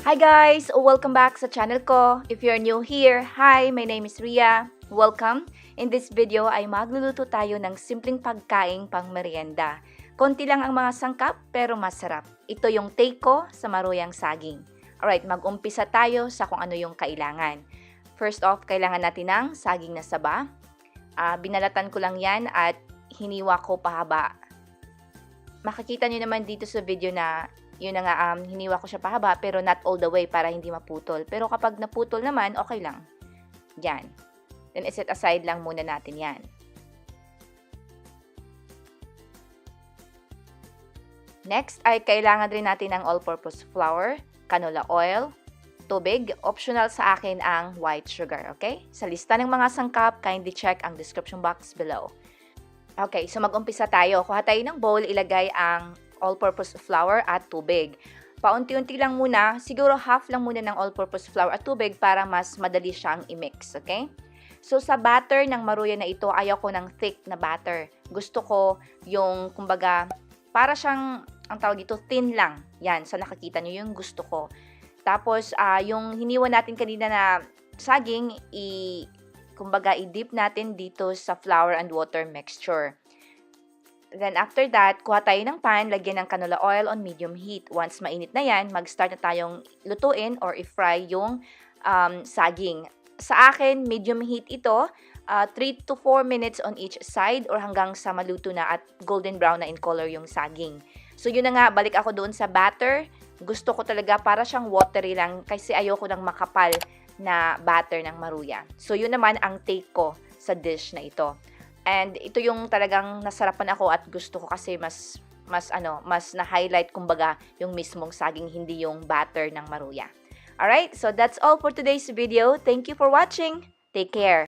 Hi guys! Welcome back sa channel ko. If you're new here, hi! My name is Ria. Welcome! In this video ay magluluto tayo ng simpleng pagkaing pang merienda. Konti lang ang mga sangkap pero masarap. Ito yung take ko sa maruyang saging. Alright, mag-umpisa tayo sa kung ano yung kailangan. First off, kailangan natin ng saging na saba. Binalatan ko lang yan at hiniwa ko pahaba. Makikita nyo naman dito sa video na yun na nga, hiniwa ko siya pahaba pero not all the way para hindi maputol. Pero kapag naputol naman, okay lang. Yan. Then, iset aside lang muna natin yan. Next, ay kailangan rin natin ng all-purpose flour, canola oil, tubig. Optional sa akin ang white sugar, okay? Sa lista ng mga sangkap, kindly check ang description box below. Okay, so mag-umpisa tayo. Kuha tayo ng bowl, ilagay ang all-purpose flour at tubig. Paunti-unti lang muna, siguro half lang muna ng all-purpose flour at tubig para mas madali siyang i-mix, okay? So, sa batter ng maruya na ito, ayaw ko ng thick na batter. Gusto ko yung, kumbaga, para siyang, ang tawag dito, thin lang. Yan, sa nakakita nyo yung gusto ko. Tapos, yung hiniwa natin kanina na saging, kumbaga, i-dip natin dito sa flour and water mixture. Then, after that, kuha tayo ng pan, lagyan ng canola oil on medium heat. Once mainit na yan, mag-start na tayong lutuin or i-fry yung saging. Sa akin, medium heat ito, 3 to 4 minutes on each side or hanggang sa maluto na at golden brown na in color yung saging. So, yun na nga, balik ako doon sa batter. Gusto ko talaga para siyang watery lang kasi ayoko ng makapal na batter ng maruya. So, yun naman ang take ko sa dish na ito. And ito yung talagang nasarapan ako at gusto ko kasi mas na-highlight kumbaga yung mismong saging, hindi yung batter ng maruya. Alright, so that's all for today's video. Thank you for watching. Take care.